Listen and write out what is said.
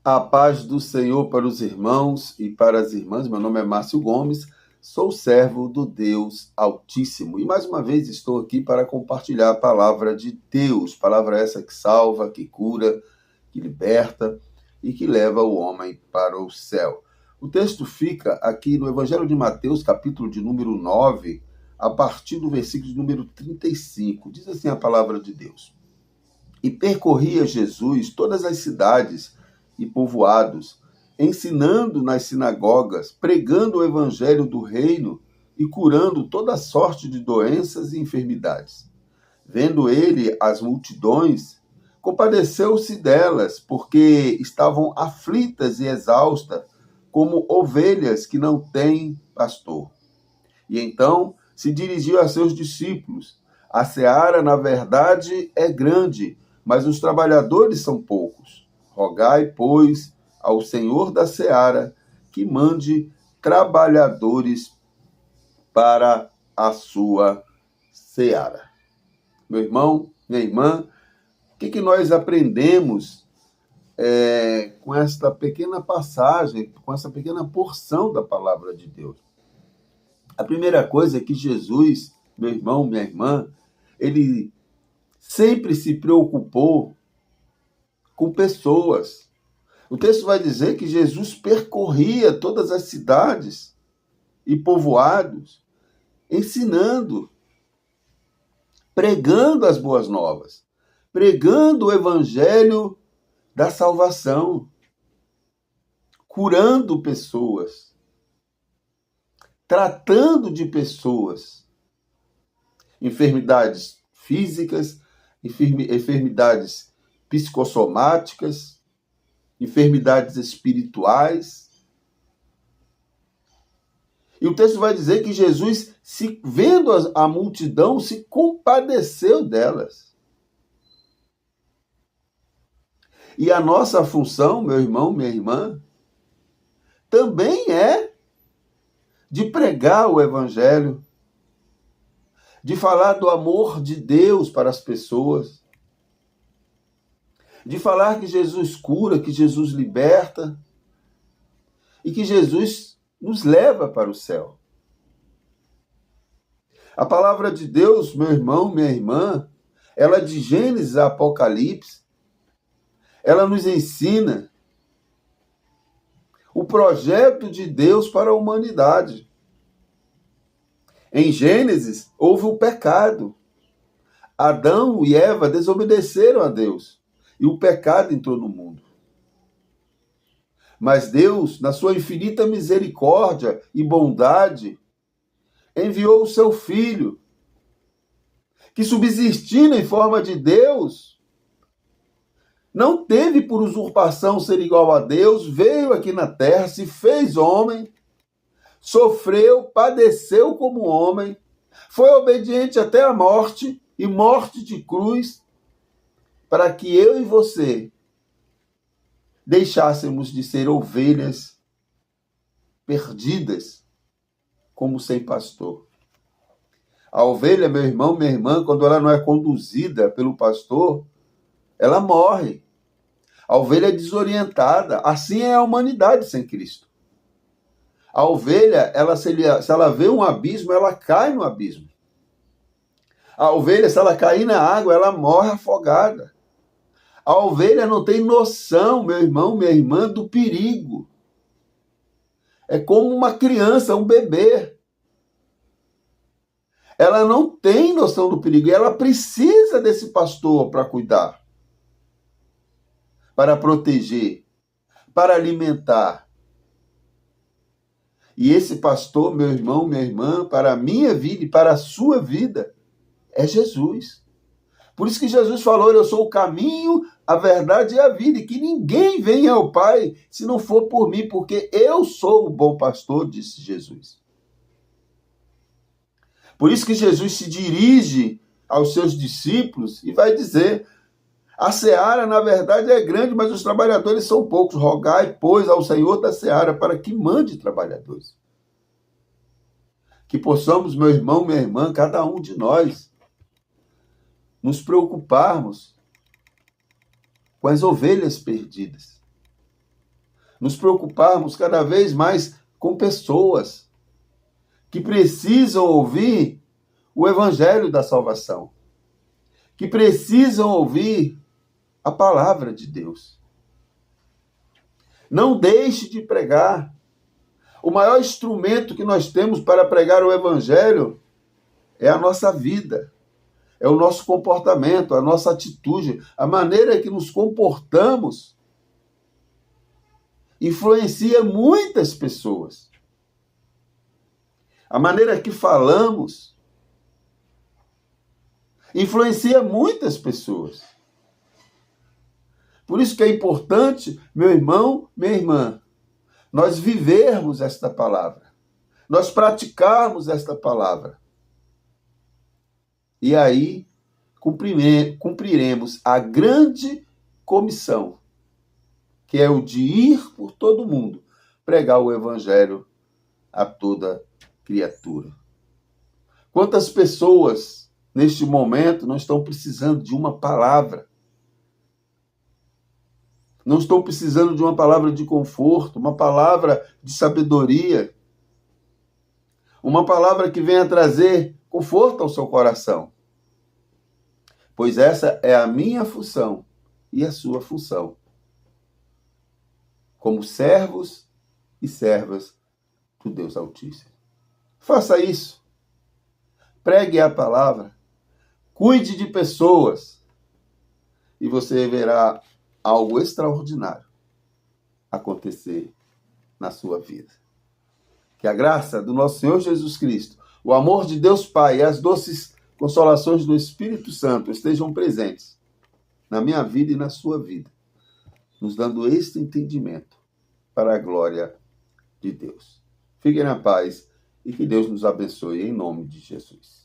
A paz do Senhor para os irmãos e para as irmãs. Meu nome é Márcio Gomes, sou servo do Deus Altíssimo. E mais uma vez estou aqui para compartilhar a palavra de Deus. Palavra essa que salva, que cura, que liberta e que leva o homem para o céu. O texto fica aqui no Evangelho de Mateus, capítulo de número 9, a partir do versículo de número 35. Diz assim a palavra de Deus. E percorria Jesus todas as cidades e povoados, ensinando nas sinagogas, pregando o evangelho do reino e curando toda sorte de doenças e enfermidades. Vendo ele as multidões, compadeceu-se delas, porque estavam aflitas e exaustas, como ovelhas que não têm pastor. E então se dirigiu a seus discípulos: a seara, na verdade, é grande, mas os trabalhadores são poucos. Rogai, pois, ao Senhor da seara que mande trabalhadores para a sua seara. Meu irmão, minha irmã, o que nós aprendemos com esta pequena passagem, com essa pequena porção da palavra de Deus? A primeira coisa é que Jesus, meu irmão, minha irmã, ele sempre se preocupou com pessoas. O texto vai dizer que Jesus percorria todas as cidades e povoados, ensinando, pregando as boas novas, pregando o evangelho da salvação, curando pessoas, tratando de pessoas, enfermidades físicas, enfermidades psicossomáticas, enfermidades espirituais. E o texto vai dizer que Jesus, vendo a multidão, se compadeceu delas. E a nossa função, meu irmão, minha irmã, também é de pregar o evangelho, de falar do amor de Deus para as pessoas, de falar que Jesus cura, que Jesus liberta e que Jesus nos leva para o céu. A palavra de Deus, meu irmão, minha irmã, ela de Gênesis a Apocalipse, ela nos ensina o projeto de Deus para a humanidade. Em Gênesis, houve o pecado. Adão e Eva desobedeceram a Deus. E o pecado entrou no mundo. Mas Deus, na sua infinita misericórdia e bondade, enviou o seu Filho, que subsistindo em forma de Deus, não teve por usurpação ser igual a Deus, veio aqui na terra, se fez homem, sofreu, padeceu como homem, foi obediente até a morte, e morte de cruz, para que eu e você deixássemos de ser ovelhas perdidas, como sem pastor. A ovelha, meu irmão, minha irmã, quando ela não é conduzida pelo pastor, ela morre. A ovelha é desorientada. Assim é a humanidade sem Cristo. A ovelha, se ela vê um abismo, ela cai no abismo. A ovelha, se ela cair na água, ela morre afogada. A ovelha não tem noção, meu irmão, minha irmã, do perigo. É como uma criança, um bebê. Ela não tem noção do perigo e ela precisa desse pastor para cuidar, para proteger, para alimentar. E esse pastor, meu irmão, minha irmã, para a minha vida e para a sua vida, é Jesus. Por isso que Jesus falou: eu sou o caminho, a verdade e a vida, e que ninguém venha ao Pai se não for por mim, porque eu sou o bom pastor, disse Jesus. Por isso que Jesus se dirige aos seus discípulos e vai dizer: a seara, na verdade, é grande, mas os trabalhadores são poucos. Rogai, pois, ao Senhor da seara para que mande trabalhadores. Que possamos, meu irmão, minha irmã, cada um de nós, nos preocuparmos com as ovelhas perdidas. nos preocuparmos cada vez mais com pessoas que precisam ouvir o evangelho da salvação, que precisam ouvir a palavra de Deus. Não deixe de pregar. O maior instrumento que nós temos para pregar o evangelho é a nossa vida, é o nosso comportamento, a nossa atitude, a maneira que nos comportamos influencia muitas pessoas. A maneira que falamos influencia muitas pessoas. Por isso que é importante, meu irmão, minha irmã, nós vivermos esta palavra, nós praticarmos esta palavra. E aí cumpriremos a grande comissão, que é o de ir por todo mundo, pregar o evangelho a toda criatura. Quantas pessoas, neste momento, não estão precisando de uma palavra? Não estão precisando de uma palavra de conforto, uma palavra de sabedoria, uma palavra que venha trazer conforto ao seu coração. Pois essa é a minha função e a sua função, como servos e servas do Deus Altíssimo. Faça isso. Pregue a palavra. Cuide de pessoas. E você verá algo extraordinário acontecer na sua vida. Que a graça do nosso Senhor Jesus Cristo, o amor de Deus Pai e as doces consolações do Espírito Santo estejam presentes na minha vida e na sua vida, nos dando este entendimento para a glória de Deus. Fiquem na paz e que Deus nos abençoe em nome de Jesus.